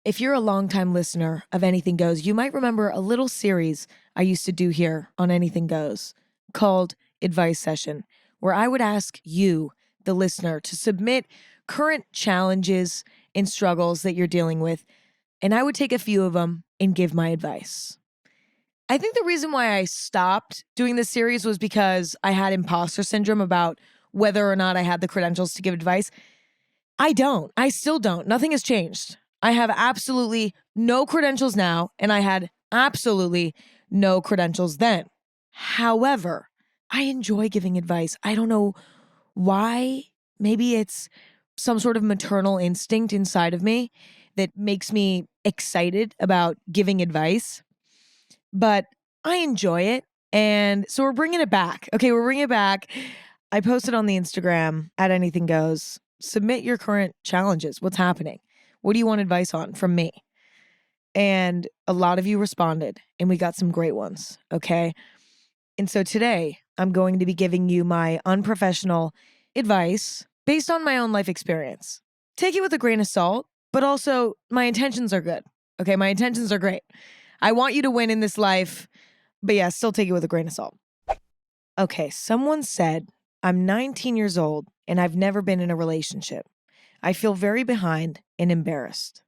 If you're a longtime listener of Anything Goes, you might remember a little series I used to do here on Anything Goes called Advice Session, where I would ask you, the listener, to submit current challenges and struggles that you're dealing with, and I would take a few of them and give my advice. I think the reason why I stopped doing this series was because I had imposter syndrome about whether or not I had the credentials to give advice. I don't. I still don't. Nothing has changed. I have absolutely no credentials now, and I had absolutely no credentials then. However, I enjoy giving advice. I don't know why. Maybe it's some sort of maternal instinct inside of me that makes me excited about giving advice, but I enjoy it. And so we're bringing it back. Okay, we're bringing it back. I posted on the Instagram at Anything Goes. Submit your current challenges. What's happening? What do you want advice on from me? And a lot of you responded, and we got some great ones, okay? And so today, I'm going to be giving you my unprofessional advice based on my own life experience. Take it with a grain of salt, but also my intentions are good, okay? My intentions are great. I want you to win in this life, but yeah, still take it with a grain of salt. Okay, someone said, I'm 19 years old, and I've never been in a relationship. I feel very behind and embarrassed.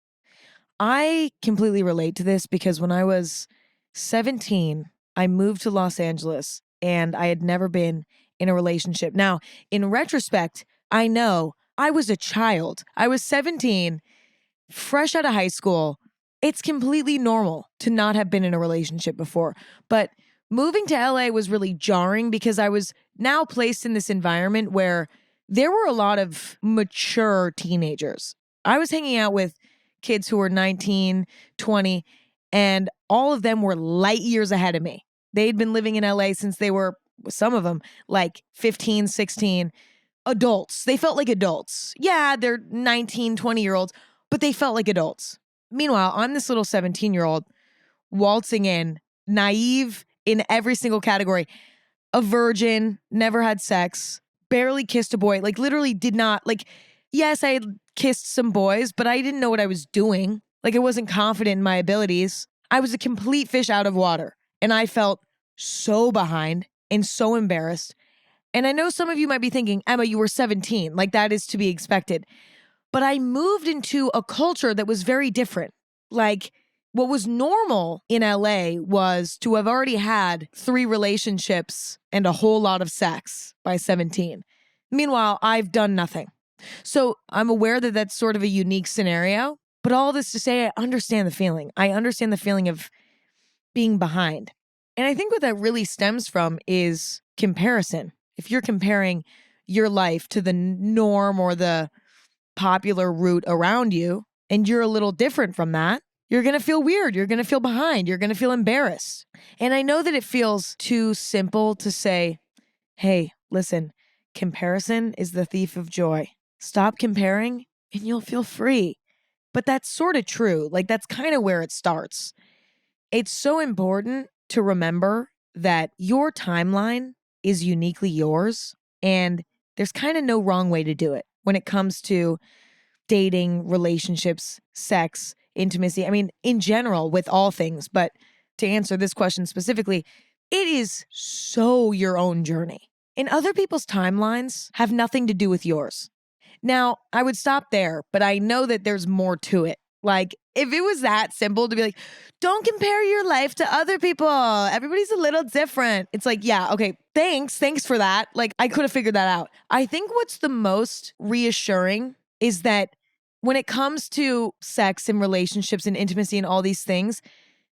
I completely relate to this because when I was 17, I moved to Los Angeles and I had never been in a relationship. Now, in retrospect, I know I was a child. I was 17, fresh out of high school. It's completely normal to not have been in a relationship before. But moving to LA was really jarring because I was now placed in this environment where there were a lot of mature teenagers. I was hanging out with kids who were 19, 20, and all of them were light years ahead of me. They'd been living in LA since they were, some of them, like 15, 16, adults. They felt like adults. Yeah, they're 19, 20-year-olds, but they felt like adults. Meanwhile, I'm this little 17-year-old waltzing in, naive in every single category, a virgin, never had sex, barely kissed a boy, like literally did not, like, yes, I had kissed some boys, but I didn't know what I was doing. Like I wasn't confident in my abilities. I was a complete fish out of water. And I felt so behind and so embarrassed. And I know some of you might be thinking, Emma, you were 17. Like that is to be expected. But I moved into a culture that was very different. Like what was normal in LA was to have already had 3 relationships and a whole lot of sex by 17. Meanwhile, I've done nothing. So I'm aware that that's sort of a unique scenario, but all this to say, I understand the feeling. I understand the feeling of being behind. And I think what that really stems from is comparison. If you're comparing your life to the norm or the popular route around you, and you're a little different from that, you're going to feel weird. You're going to feel behind. You're going to feel embarrassed. And I know that it feels too simple to say, hey, listen, comparison is the thief of joy. Stop comparing and you'll feel free. But that's sort of true. Like that's kind of where it starts. It's so important to remember that your timeline is uniquely yours and there's kind of no wrong way to do it when it comes to dating, relationships, sex, intimacy. I mean, in general, with all things. But to answer this question specifically, it is so your own journey. And other people's timelines have nothing to do with yours. Now, I would stop there, but I know that there's more to it. Like, if it was that simple to be like, don't compare your life to other people. Everybody's a little different. It's like, yeah, okay, thanks for that. Like, I could have figured that out. I think what's the most reassuring is that when it comes to sex and relationships and intimacy and all these things,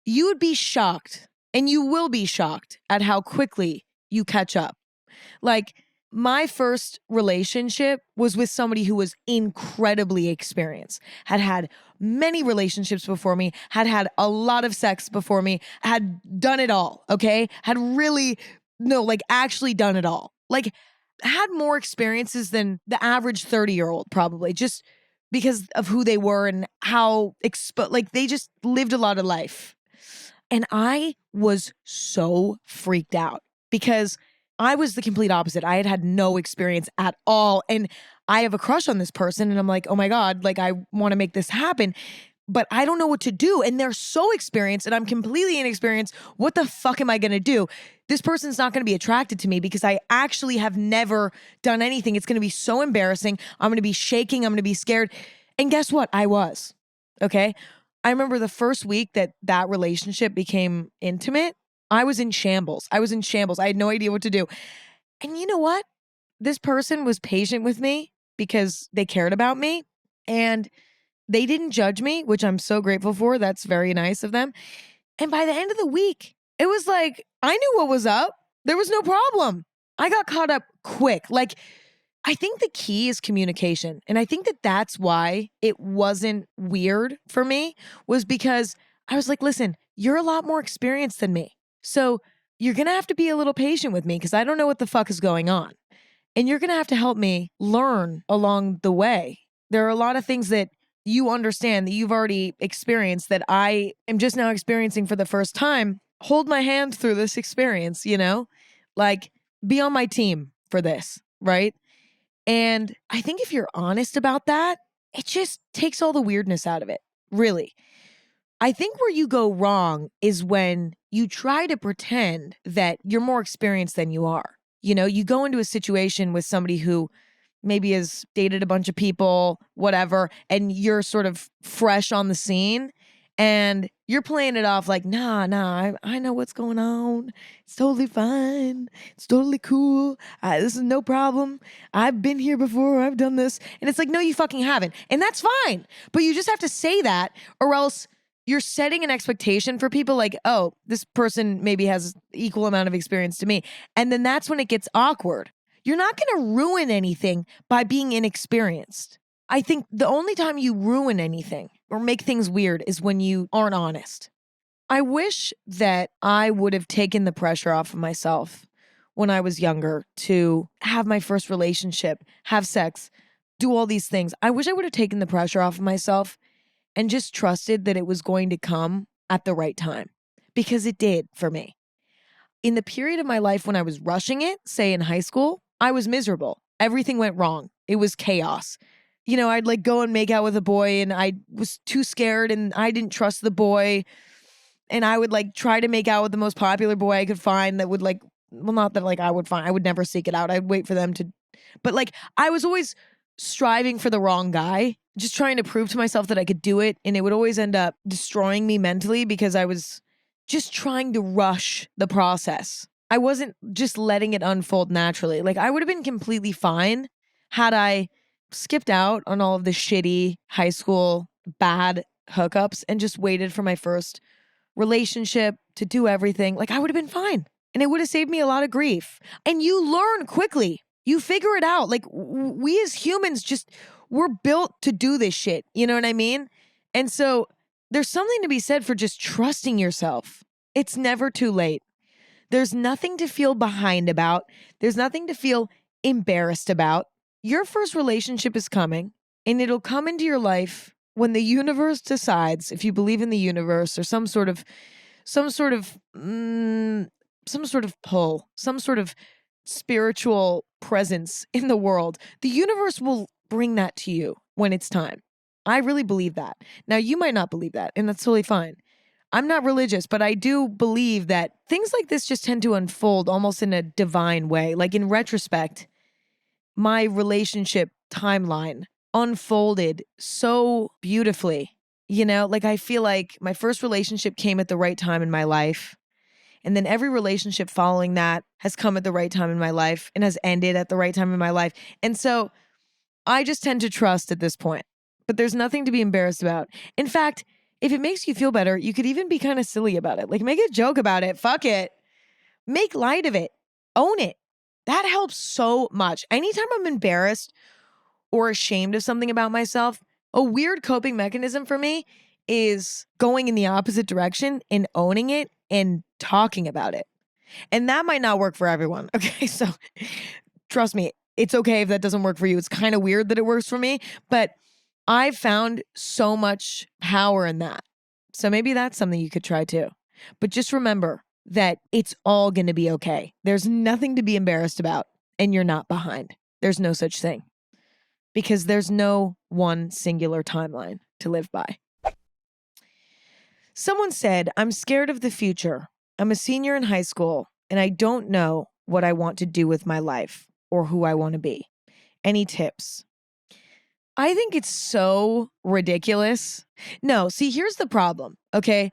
you would be shocked, and you will be shocked at how quickly you catch up. Like, my first relationship was with somebody who was incredibly experienced, had had many relationships before me, had had a lot of sex before me, had done it all, okay? Had really, no, like actually done it all. Like, had more experiences than the average 30-year-old probably, just because of who they were and how, like they just lived a lot of life. And I was so freaked out because I was the complete opposite. I had had no experience at all. And I have a crush on this person. And I'm like, oh my God, like I want to make this happen. but I don't know what to do. And they're so experienced and I'm completely inexperienced. What the fuck am I going to do? This person's not going to be attracted to me because I actually have never done anything. It's going to be so embarrassing. I'm going to be shaking. I'm going to be scared. And guess what? I was. Okay. I remember the first week that relationship became intimate. I was in shambles. I had no idea what to do. And you know what? This person was patient with me because they cared about me and they didn't judge me, which I'm so grateful for. That's very nice of them. And by the end of the week, it was like, I knew what was up. There was no problem. I got caught up quick. Like, I think the key is communication. And I think that that's why it wasn't weird for me, was because I was like, listen, you're a lot more experienced than me. So you're going to have to be a little patient with me because I don't know what the fuck is going on. And you're going to have to help me learn along the way. There are a lot of things that you understand that you've already experienced that I am just now experiencing for the first time. Hold my hand through this experience, you know? Like, be on my team for this, right? And I think if you're honest about that, it just takes all the weirdness out of it, really. I think where you go wrong is when you try to pretend that you're more experienced than you are. You know, you go into a situation with somebody who maybe has dated a bunch of people, whatever, and you're sort of fresh on the scene and you're playing it off like, nah, I know what's going on. It's totally fine. It's totally cool. This is no problem. I've been here before. I've done this. And it's like, no, you fucking haven't. And that's fine. But you just have to say that or else you're setting an expectation for people like, oh, this person maybe has equal amount of experience to me. And then that's when it gets awkward. You're not going to ruin anything by being inexperienced. I think the only time you ruin anything or make things weird is when you aren't honest. I wish that I would have taken the pressure off of myself when I was younger to have my first relationship, have sex, do all these things. I wish I would have taken the pressure off of myself and just trusted that it was going to come at the right time, because it did for me. In the period of my life when I was rushing it, say in high school, I was miserable. Everything went wrong. It was chaos. You know, I'd like go and make out with a boy and I was too scared and I didn't trust the boy. And I would like try to make out with the most popular boy I could find that would like, well, not that like I would find, I would never seek it out. I'd wait for them to, but like I was always striving for the wrong guy, just trying to prove to myself that I could do it. And it would always end up destroying me mentally because I was just trying to rush the process. I wasn't just letting it unfold naturally. Like I would have been completely fine had I skipped out on all of the shitty high school bad hookups and just waited for my first relationship to do everything. Like I would have been fine. And it would have saved me a lot of grief. And you learn quickly. You figure it out. Like we as humans just, we're built to do this shit. You know what I mean? And so there's something to be said for just trusting yourself. It's never too late. There's nothing to feel behind about. There's nothing to feel embarrassed about. Your first relationship is coming, and it'll come into your life when the universe decides, if you believe in the universe or some sort of pull, some sort of spiritual presence in the world. The universe will bring that to you when it's time. I really believe that. Now, you might not believe that, and that's totally fine. I'm not religious, but I do believe that things like this just tend to unfold almost in a divine way. Like in retrospect, my relationship timeline unfolded so beautifully. You know, like I feel like my first relationship came at the right time in my life. And then every relationship following that has come at the right time in my life and has ended at the right time in my life. And so I just tend to trust at this point. But there's nothing to be embarrassed about. In fact, if it makes you feel better, you could even be kind of silly about it. Like make a joke about it. Fuck it. Make light of it. Own it. That helps so much. Anytime I'm embarrassed or ashamed of something about myself, a weird coping mechanism for me is going in the opposite direction and owning it and talking about it. And that might not work for everyone. Okay, so trust me, it's okay if that doesn't work for you. It's kind of weird that it works for me, but I've found so much power in that. So maybe that's something you could try too. But just remember that it's all going to be okay. There's nothing to be embarrassed about, and you're not behind. There's no such thing because there's no one singular timeline to live by. Someone said, I'm scared of the future. I'm a senior in high school and I don't know what I want to do with my life or who I want to be. Any tips? I think it's so ridiculous. No, see, here's the problem, okay?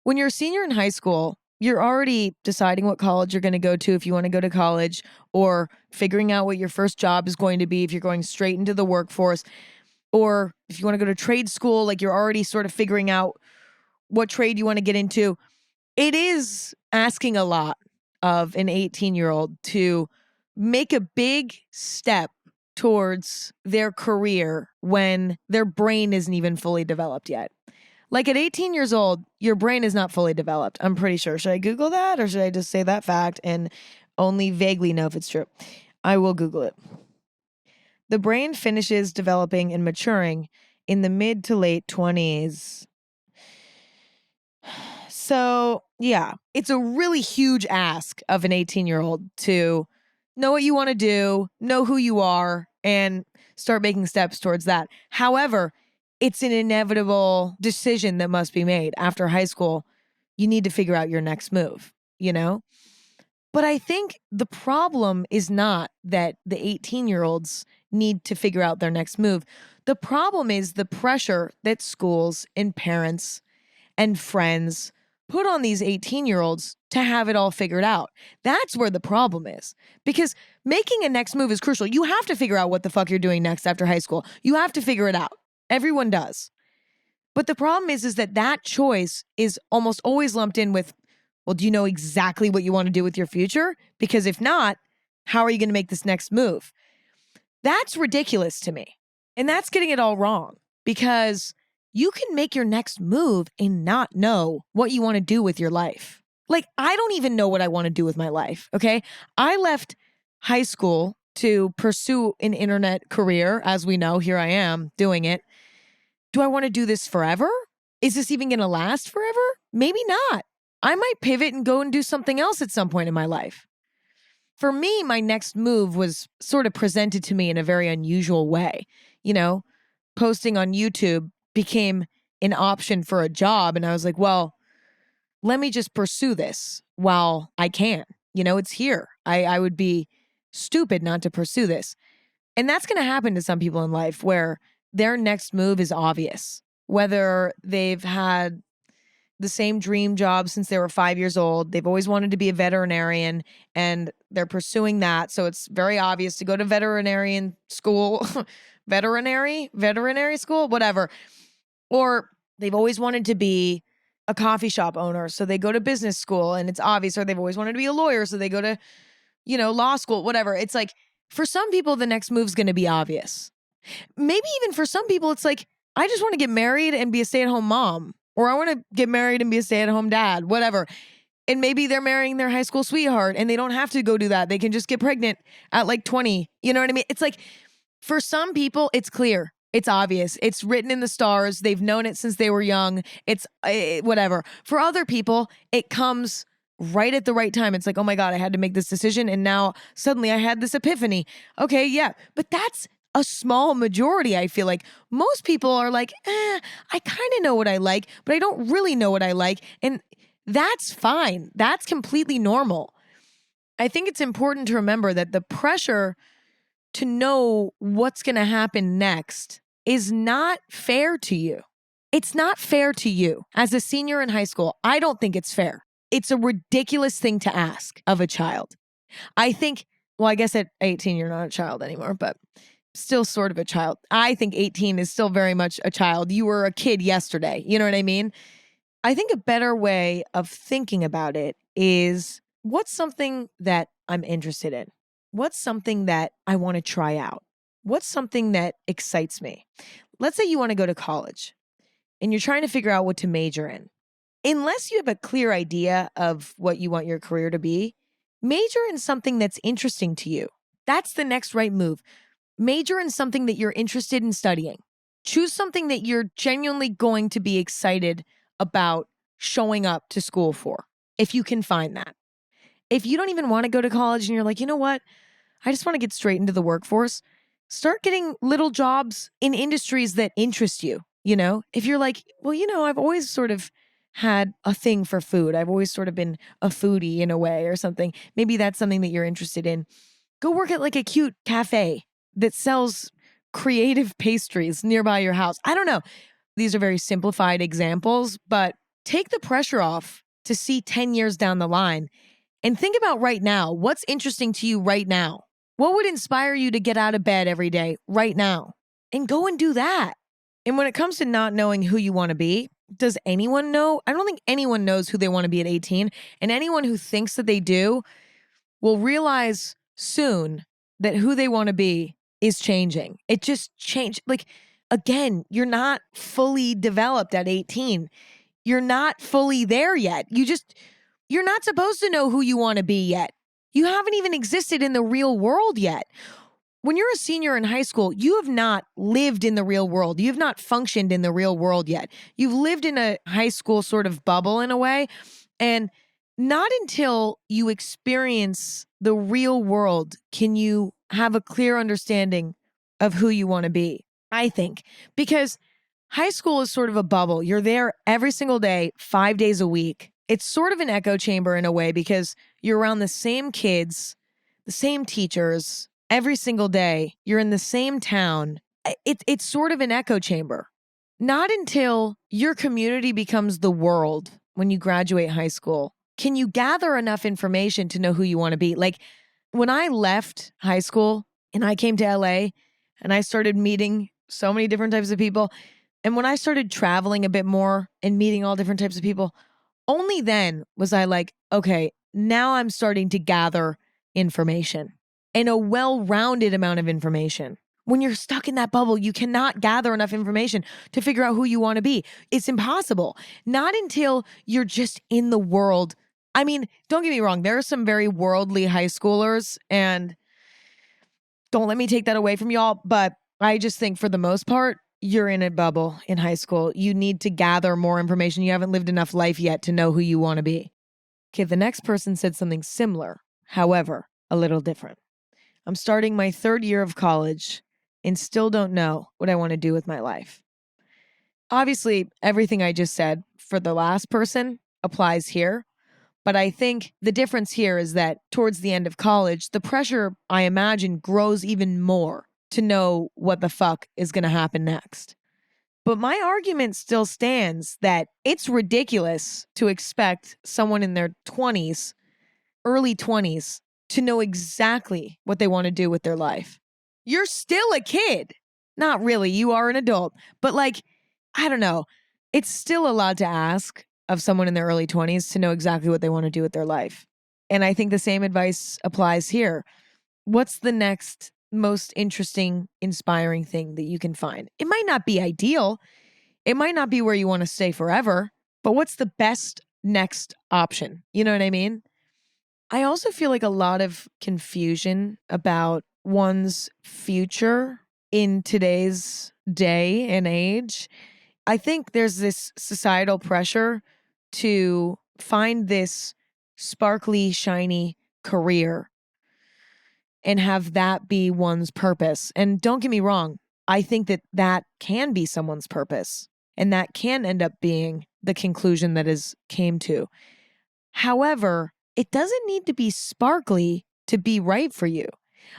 When you're a senior in high school, you're already deciding what college you're going to go to if you want to go to college, or figuring out what your first job is going to be if you're going straight into the workforce, or if you want to go to trade school, like you're already sort of figuring out what trade you want to get into. It is asking a lot of an 18-year-old to make a big step towards their career when their brain isn't even fully developed yet. Like at 18 years old, your brain is not fully developed. I'm pretty sure. Should I Google that or should I just say that fact and only vaguely know if it's true? I will Google it. The brain finishes developing and maturing in the mid to late 20s. So, yeah, it's a really huge ask of an 18-year-old to know what you want to do, know who you are, and start making steps towards that. However, it's an inevitable decision that must be made after high school. You need to figure out your next move, you know? But I think the problem is not that the 18-year-olds need to figure out their next move. The problem is the pressure that schools and parents and friends put on these 18-year-olds to have it all figured out. That's where the problem is. Because making a next move is crucial. You have to figure out what the fuck you're doing next after high school. You have to figure it out. Everyone does. But the problem is that choice is almost always lumped in with, well, do you know exactly what you want to do with your future? Because if not, how are you going to make this next move? That's ridiculous to me. And that's getting it all wrong, because you can make your next move and not know what you want to do with your life. Like, I don't even know what I want to do with my life, okay? I left high school to pursue an internet career. As we know, here I am doing it. Do I want to do this forever? Is this even going to last forever? Maybe not. I might pivot and go and do something else at some point in my life. For me, my next move was sort of presented to me in a very unusual way. You know, posting on YouTube became an option for a job. And I was like, well, let me just pursue this while I can. You know, it's here. I would be stupid not to pursue this. And that's going to happen to some people in life where their next move is obvious, whether they've had the same dream job since they were 5 years old. They've always wanted to be a veterinarian and they're pursuing that. So it's very obvious to go to veterinarian school, veterinary school, whatever. Or they've always wanted to be a coffee shop owner. So they go to business school and it's obvious. Or they've always wanted to be a lawyer. So they go to, law school, whatever. It's like, for some people, the next move's going to be obvious. Maybe even for some people, it's like, I just want to get married and be a stay-at-home mom. Or I want to get married and be a stay-at-home dad, whatever. And maybe they're marrying their high school sweetheart and they don't have to go do that. They can just get pregnant at like 20. You know what I mean? It's like, for some people, it's clear. It's obvious. It's written in the stars. They've known it since they were young. It's whatever. For other people, it comes right at the right time. It's like, oh my God, I had to make this decision. And now suddenly I had this epiphany. Okay, yeah. But that's a small majority, I feel like. Most people are like, I kind of know what I like, but I don't really know what I like. And that's fine. That's completely normal. I think it's important to remember that the pressure to know what's going to happen next is not fair to you. It's not fair to you. As a senior in high school, I don't think it's fair. It's a ridiculous thing to ask of a child. I think, well, I guess at 18, you're not a child anymore, but still sort of a child. I think 18 is still very much a child. You were a kid yesterday. You know what I mean? I think a better way of thinking about it is, what's something that I'm interested in? What's something that I want to try out? What's something that excites me? Let's say you want to go to college and you're trying to figure out what to major in. Unless you have a clear idea of what you want your career to be, major in something that's interesting to you. That's the next right move. Major in something that you're interested in studying. Choose something that you're genuinely going to be excited about showing up to school for, if you can find that. If you don't even want to go to college and you're like, you know what? I just want to get straight into the workforce. Start getting little jobs in industries that interest you. If you're like, well, I've always sort of had a thing for food. I've always sort of been a foodie in a way or something. Maybe that's something that you're interested in. Go work at like a cute cafe that sells creative pastries nearby your house. I don't know. These are very simplified examples, but take the pressure off to see 10 years down the line and think about right now. What's interesting to you right now? What would inspire you to get out of bed every day right now? And go and do that. And when it comes to not knowing who you want to be, does anyone know? I don't think anyone knows who they want to be at 18. And anyone who thinks that they do will realize soon that who they want to be is changing. It just changed. Like, again, you're not fully developed at 18. You're not fully there yet. You're not supposed to know who you want to be yet. You haven't even existed in the real world yet. When you're a senior in high school, you have not lived in the real world. You have not functioned in the real world yet. You've lived in a high school sort of bubble in a way. And not until you experience the real world can you have a clear understanding of who you want to be, I think. Because high school is sort of a bubble. You're there every single day, 5 days a week. It's sort of an echo chamber in a way because you're around the same kids, the same teachers every single day. You're in the same town. It's sort of an echo chamber. Not until your community becomes the world when you graduate high school can you gather enough information to know who you want to be. Like when I left high school and I came to LA and I started meeting so many different types of people, and when I started traveling a bit more and meeting all different types of people, only then was I like, okay, now I'm starting to gather information and a well-rounded amount of information. When you're stuck in that bubble, you cannot gather enough information to figure out who you want to be. It's impossible. Not until you're just in the world. I mean, don't get me wrong. There are some very worldly high schoolers, and don't let me take that away from y'all. But I just think for the most part, you're in a bubble in high school. You need to gather more information. You haven't lived enough life yet to know who you want to be. Okay, the next person said something similar, however, a little different. I'm starting my 3rd year of college and still don't know what I want to do with my life. Obviously, everything I just said for the last person applies here, but I think the difference here is that towards the end of college, the pressure, I imagine, grows even more to know what the fuck is going to happen next. But my argument still stands that it's ridiculous to expect someone in their 20s, early 20s, to know exactly what they want to do with their life. You're still a kid. Not really, you are an adult. But like, I don't know. It's still a lot to ask of someone in their early 20s to know exactly what they want to do with their life. And I think the same advice applies here. What's the next most interesting, inspiring thing that you can find? It might not be ideal. It might not be where you want to stay forever, but what's the best next option? You know what I mean? I also feel like a lot of confusion about one's future in today's day and age. I think there's this societal pressure to find this sparkly, shiny career and have that be one's purpose. And don't get me wrong, I think that that can be someone's purpose and that can end up being the conclusion that is came to. However, it doesn't need to be sparkly to be right for you.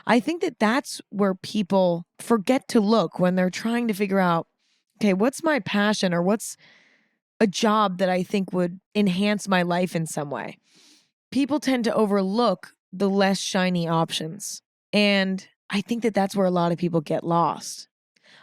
I think that that's where people forget to look when they're trying to figure out, okay, what's my passion or what's a job that I think would enhance my life in some way. People tend to overlook the less shiny options. And I think that that's where a lot of people get lost.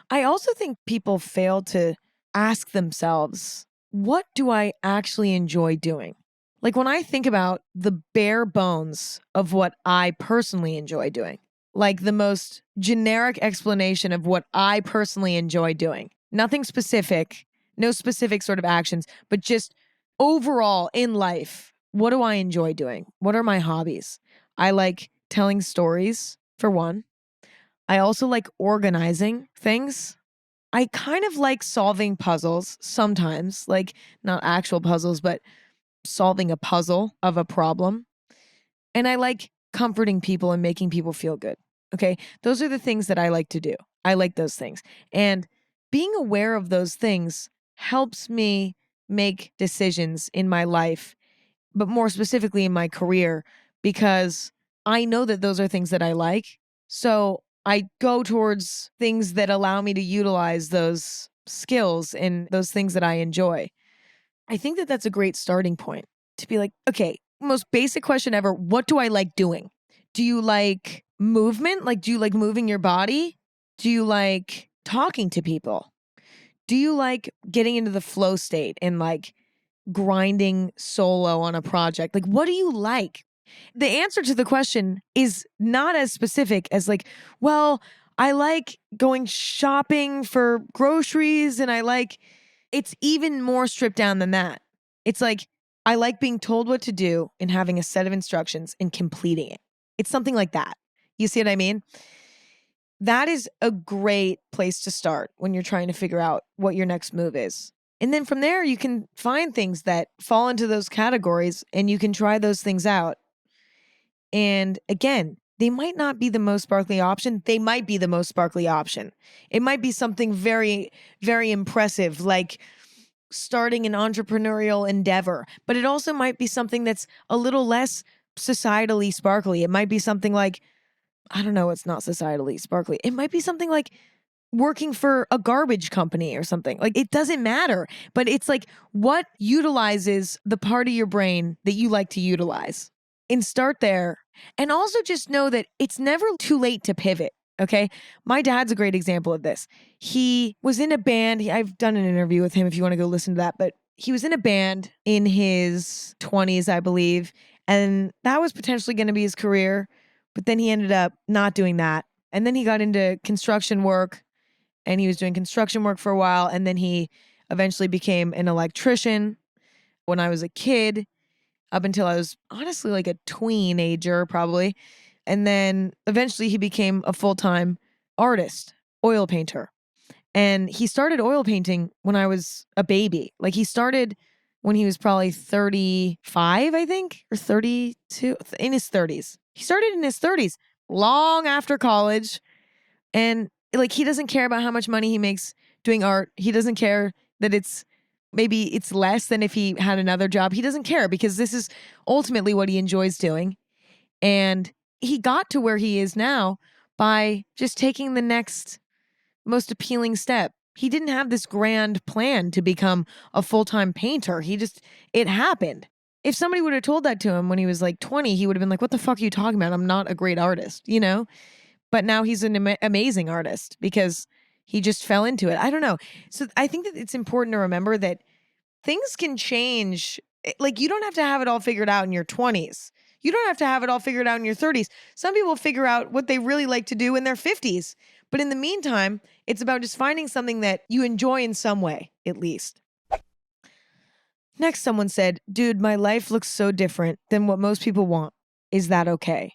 I also think people fail to ask themselves, what do I actually enjoy doing? Like when I think about the bare bones of what I personally enjoy doing, like the most generic explanation of what I personally enjoy doing, nothing specific, no specific sort of actions, but just overall in life, what do I enjoy doing? What are my hobbies? I like telling stories, for one. I also like organizing things. I kind of like solving puzzles sometimes, like not actual puzzles, but solving a puzzle of a problem. And I like comforting people and making people feel good. Okay. Those are the things that I like to do. I like those things. And being aware of those things helps me make decisions in my life, but more specifically in my career, because I know that those are things that I like. So I go towards things that allow me to utilize those skills and those things that I enjoy. I think that that's a great starting point to be like, okay, most basic question ever. What do I like doing? Do you like movement? Like, do you like moving your body? Do you like talking to people? Do you like getting into the flow state and like grinding solo on a project? Like, what do you like? The answer to the question is not as specific as like, well, I like going shopping for groceries and it's even more stripped down than that. It's like, I like being told what to do and having a set of instructions and completing it. It's something like that. You see what I mean? That is a great place to start when you're trying to figure out what your next move is. And then from there, you can find things that fall into those categories and you can try those things out. And again, they might not be the most sparkly option. They might be the most sparkly option. It might be something very, very impressive, like starting an entrepreneurial endeavor, but it also might be something that's a little less societally sparkly. It might be something like, I don't know, it's not societally sparkly. It might be something like working for a garbage company or something. Like, it doesn't matter, but it's like what utilizes the part of your brain that you like to utilize, and start there. And also just know that it's never too late to pivot. Okay. My dad's a great example of this. He was in a band. I've done an interview with him if you want to go listen to that, but he was in a band in his 20s, I believe. And that was potentially going to be his career. But then he ended up not doing that. And then he got into construction work, and he was doing construction work for a while. And then he eventually became an electrician when I was a kid, up until I was honestly like a tweenager, probably. And then eventually he became a full-time artist, oil painter. And he started oil painting when I was a baby. Like, he started when he was probably 35, I think, or 32, in his 30s. He started in his 30s, long after college. And like, he doesn't care about how much money he makes doing art. He doesn't care that maybe it's less than if he had another job. He doesn't care because this is ultimately what he enjoys doing. And he got to where he is now by just taking the next most appealing step. He didn't have this grand plan to become a full-time painter. It happened. If somebody would have told that to him when he was like 20, he would have been like, what the fuck are you talking about? I'm not a great artist, you know? But now he's an amazing artist because he just fell into it. I don't know. So I think that it's important to remember that things can change. Like, you don't have to have it all figured out in your 20s. You don't have to have it all figured out in your 30s. Some people figure out what they really like to do in their 50s. But in the meantime, it's about just finding something that you enjoy in some way, at least. Next, someone said, dude, my life looks so different than what most people want. Is that okay?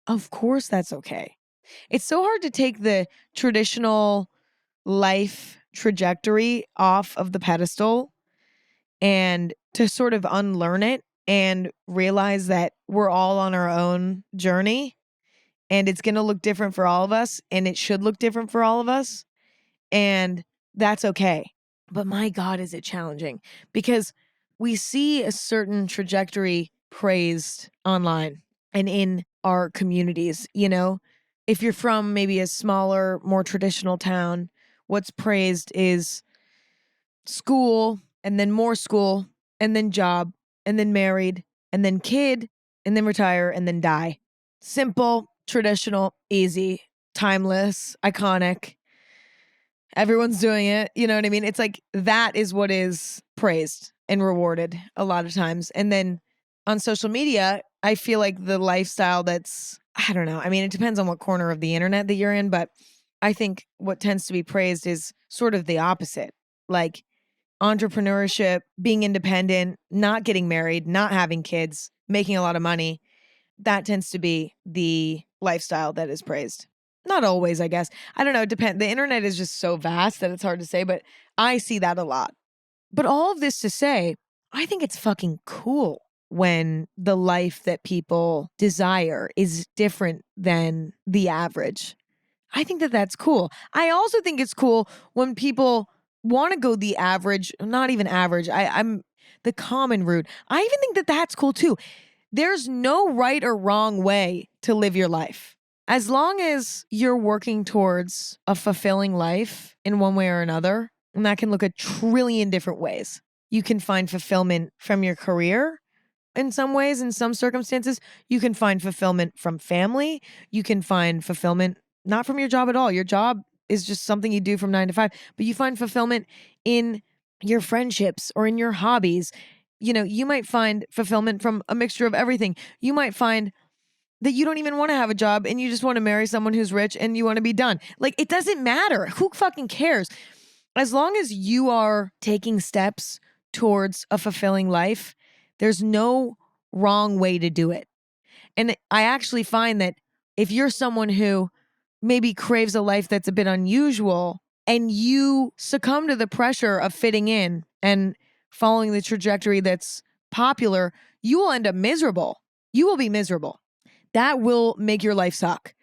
Of course that's okay. It's so hard to take the traditional life trajectory off of the pedestal and to sort of unlearn it and realize that we're all on our own journey, and it's going to look different for all of us, and it should look different for all of us. And that's okay. But my God, is it challenging, because we see a certain trajectory praised online and in our communities. You know, if you're from maybe a smaller, more traditional town, what's praised is school, and then more school, and then job, and then married, and then kid, and then retire, and then die. Simple, traditional, easy, timeless, iconic. Everyone's doing it. You know what I mean? It's like that is what is praised and rewarded a lot of times. And then on social media, I feel like the lifestyle that's, I don't know. I mean, it depends on what corner of the internet that you're in, but I think what tends to be praised is sort of the opposite. Like entrepreneurship, being independent, not getting married, not having kids, making a lot of money. That tends to be the lifestyle that is praised. Not always, I guess. I don't know. It depends. The internet is just so vast that it's hard to say, but I see that a lot. But all of this to say, I think it's fucking cool when the life that people desire is different than the average. I think that that's cool. I also think it's cool when people want to go the average, not even average, I'm the common route, I even think that that's cool too. There's no right or wrong way to live your life. As long as you're working towards a fulfilling life in one way or another, and that can look a trillion different ways. You can find fulfillment from your career in some ways, in some circumstances. You can find fulfillment from family. You can find fulfillment not from your job at all. Your job is just something you do from 9 to 5, but you find fulfillment in your friendships or in your hobbies. You know, you might find fulfillment from a mixture of everything. You might find that you don't even want to have a job and you just want to marry someone who's rich and you want to be done. Like, it doesn't matter. Who fucking cares? As long as you are taking steps towards a fulfilling life, there's no wrong way to do it. And I actually find that if you're someone who maybe craves a life that's a bit unusual and you succumb to the pressure of fitting in and following the trajectory that's popular, you will end up miserable. You will be miserable. That will make your life suck.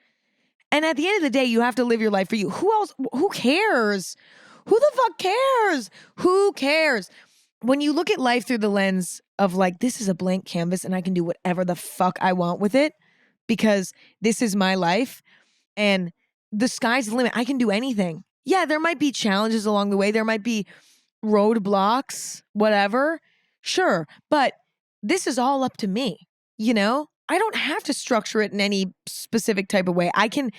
And at the end of the day, you have to live your life for you. Who else? Who cares? Who the fuck cares? Who cares? When you look at life through the lens of like, this is a blank canvas and I can do whatever the fuck I want with it because this is my life and the sky's the limit. I can do anything. Yeah, there might be challenges along the way. There might be roadblocks, whatever. Sure. But this is all up to me, you know? I don't have to structure it in any specific type of way. I can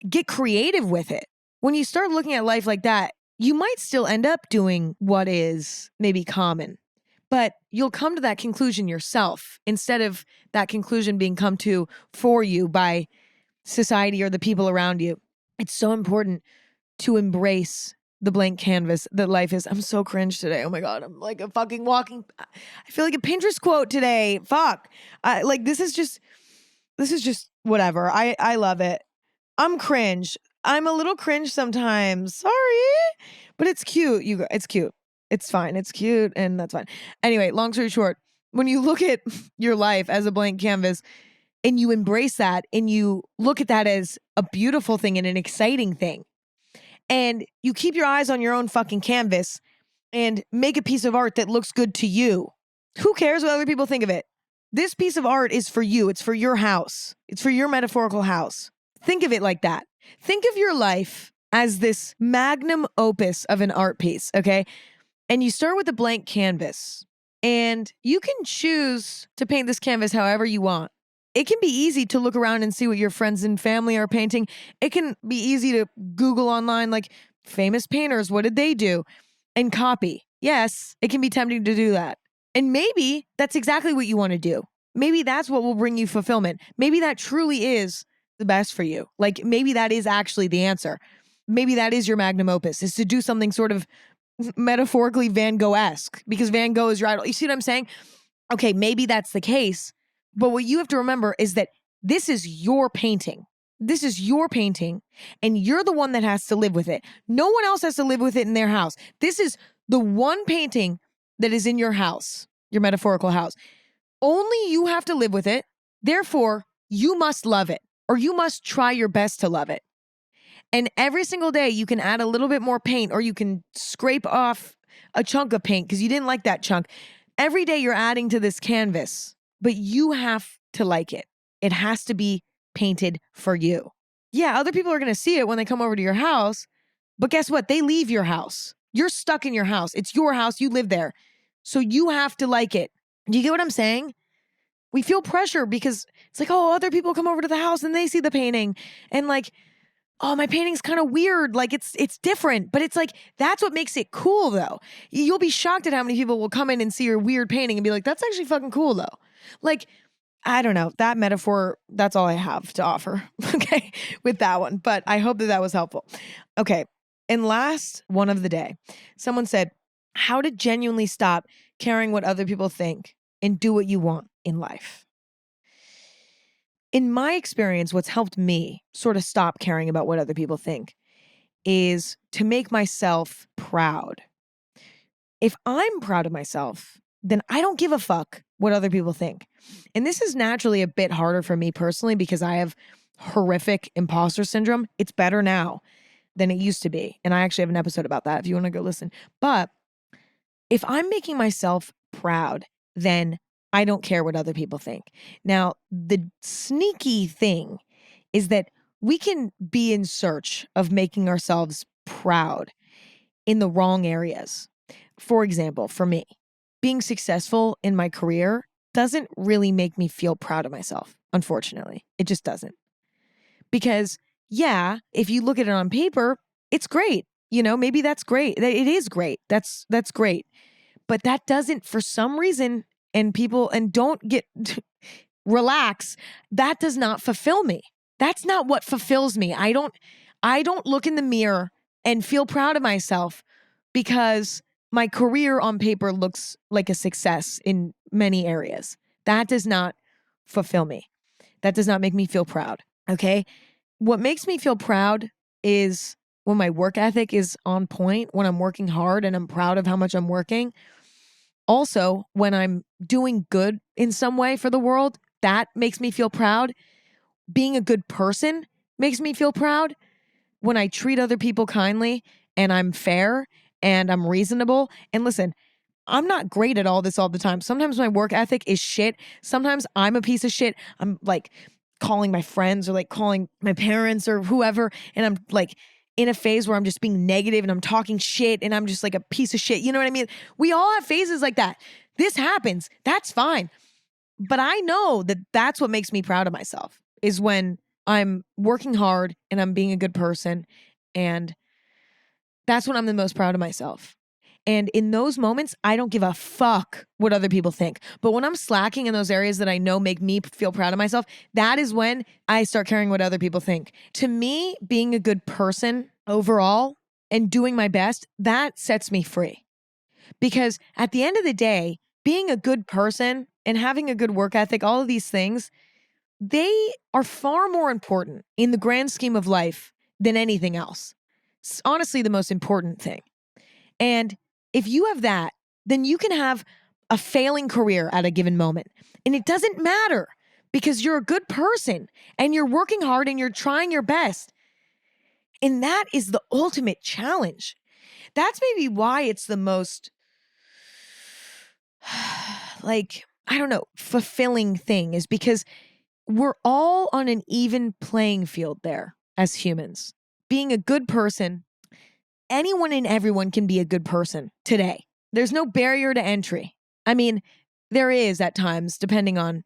get creative with it. When you start looking at life like that, you might still end up doing what is maybe common, but you'll come to that conclusion yourself instead of that conclusion being come to for you by society or the people around you. It's so important to embrace the blank canvas that life is. I'm so cringe today. Oh my God. I'm like a fucking walking. I feel like a Pinterest quote today. Fuck. This is just whatever. I love it. I'm cringe. I'm a little cringe sometimes. Sorry. But it's cute. It's cute. It's fine. It's cute and that's fine. Anyway, long story short, when you look at your life as a blank canvas and you embrace that and you look at that as a beautiful thing and an exciting thing, and you keep your eyes on your own fucking canvas and make a piece of art that looks good to you. Who cares what other people think of it? This piece of art is for you. It's for your house. It's for your metaphorical house. Think of it like that. Think of your life as this magnum opus of an art piece, okay? And you start with a blank canvas and you can choose to paint this canvas however you want. It can be easy to look around and see what your friends and family are painting. It can be easy to Google online, like famous painters, what did they do? And copy. Yes, it can be tempting to do that. And maybe that's exactly what you want to do. Maybe that's what will bring you fulfillment. Maybe that truly is the best for you. Like maybe that is actually the answer. Maybe that is your magnum opus, is to do something sort of metaphorically Van Gogh-esque, because Van Gogh is your idol. You see what I'm saying? Okay, maybe that's the case. But what you have to remember is that this is your painting. This is your painting, and you're the one that has to live with it. No one else has to live with it in their house. This is the one painting that is in your house, your metaphorical house. Only you have to live with it. Therefore, you must love it, or you must try your best to love it. And every single day, you can add a little bit more paint, or you can scrape off a chunk of paint because you didn't like that chunk. Every day, you're adding to this canvas. But you have to like it. It has to be painted for you. Yeah, other people are going to see it when they come over to your house. But guess what? They leave your house. You're stuck in your house. It's your house. You live there. So you have to like it. Do you get what I'm saying? We feel pressure because it's like, oh, other people come over to the house and they see the painting. And like, oh, my painting's kind of weird. Like it's different. But it's like, that's what makes it cool though. You'll be shocked at how many people will come in and see your weird painting and be like, that's actually fucking cool though. Like, I don't know, that metaphor, that's all I have to offer, okay, with that one. But I hope that was helpful. Okay, and last one of the day, someone said, how to genuinely stop caring what other people think and do what you want in life. In my experience, what's helped me sort of stop caring about what other people think is to make myself proud. If I'm proud of myself, then I don't give a fuck what other people think. And this is naturally a bit harder for me personally because I have horrific imposter syndrome. It's better now. than it used to be. And I actually have an episode about that if you want to go listen. But if I'm making myself proud, then I don't care what other people think. Now, the sneaky thing is that we can be in search of making ourselves proud in the wrong areas. For example, for me, being successful in my career doesn't really make me feel proud of myself, unfortunately. It just doesn't. Because, yeah, if you look at it on paper, it's great. Maybe that's great. It is great. That's great. But that doesn't, for some reason, and don't get, relax, that does not fulfill me. That's not what fulfills me. I don't look in the mirror and feel proud of myself because my career on paper looks like a success in many areas. That does not fulfill me. That does not make me feel proud. Okay? What makes me feel proud is when my work ethic is on point, when I'm working hard and I'm proud of how much I'm working. Also, when I'm doing good in some way for the world, that makes me feel proud. Being a good person makes me feel proud. When I treat other people kindly and I'm fair and I'm reasonable. And listen, I'm not great at all this all the time. Sometimes my work ethic is shit. Sometimes I'm a piece of shit. I'm like calling my friends or like calling my parents or whoever. And I'm like in a phase where I'm just being negative and I'm talking shit and I'm just like a piece of shit. You know what I mean? We all have phases like that. This happens. That's fine. But I know that that's what makes me proud of myself is when I'm working hard and I'm being a good person. And that's when I'm the most proud of myself. And in those moments, I don't give a fuck what other people think. But when I'm slacking in those areas that I know make me feel proud of myself, that is when I start caring what other people think. To me, being a good person overall and doing my best, that sets me free. Because at the end of the day, being a good person and having a good work ethic, all of these things, they are far more important in the grand scheme of life than anything else. It's honestly the most important thing. And if you have that, then you can have a failing career at a given moment. And it doesn't matter because you're a good person and you're working hard and you're trying your best. And that is the ultimate challenge. That's maybe why it's the most, fulfilling thing is because we're all on an even playing field there as humans. Being a good person, anyone and everyone can be a good person today. There's no barrier to entry. I mean, there is at times, depending on,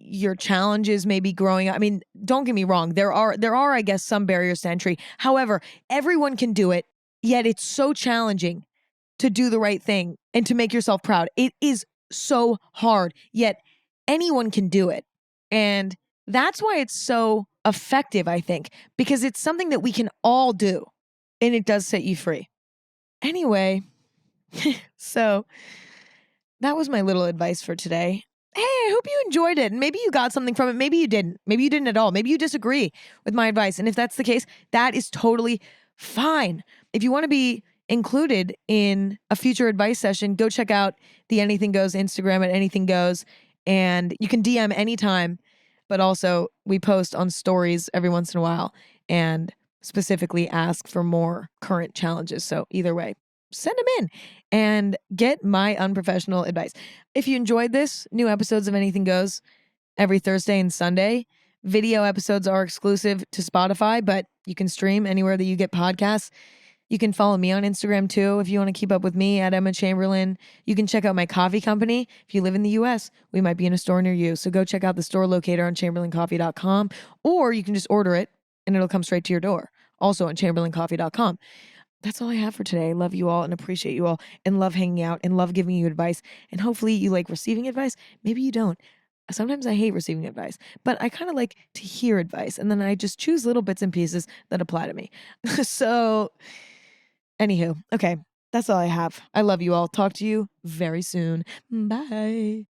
your challenges maybe growing up. I mean, don't get me wrong. There are, I guess, some barriers to entry. However, everyone can do it, yet it's so challenging to do the right thing and to make yourself proud. It is so hard, yet anyone can do it. And that's why it's so effective, I think, because it's something that we can all do. And it does set you free. Anyway, so that was my little advice for today. Hey, I hope you enjoyed it. And maybe you got something from it. Maybe you didn't. Maybe you didn't at all. Maybe you disagree with my advice. And if that's the case, that is totally fine. If you want to be included in a future advice session, go check out the Anything Goes Instagram at Anything Goes. And you can DM anytime. But also, we post on stories every once in a while. And specifically ask for more current challenges. So either way, send them in and get my unprofessional advice. If you enjoyed this, new episodes of Anything Goes every Thursday and Sunday. Video episodes are exclusive to Spotify, but you can stream anywhere that you get podcasts. You can follow me on Instagram too if you want to keep up with me at Emma Chamberlain. You can check out my coffee company. If you live in the US, we might be in a store near you. So go check out the store locator on chamberlaincoffee.com, or you can just order it and it'll come straight to your door. Also on chamberlaincoffee.com. That's all I have for today. Love you all and appreciate you all and love hanging out and love giving you advice. And hopefully you like receiving advice. Maybe you don't. Sometimes I hate receiving advice, but I kind of like to hear advice. And then I just choose little bits and pieces that apply to me. So, anywho, okay, that's all I have. I love you all. Talk to you very soon. Bye.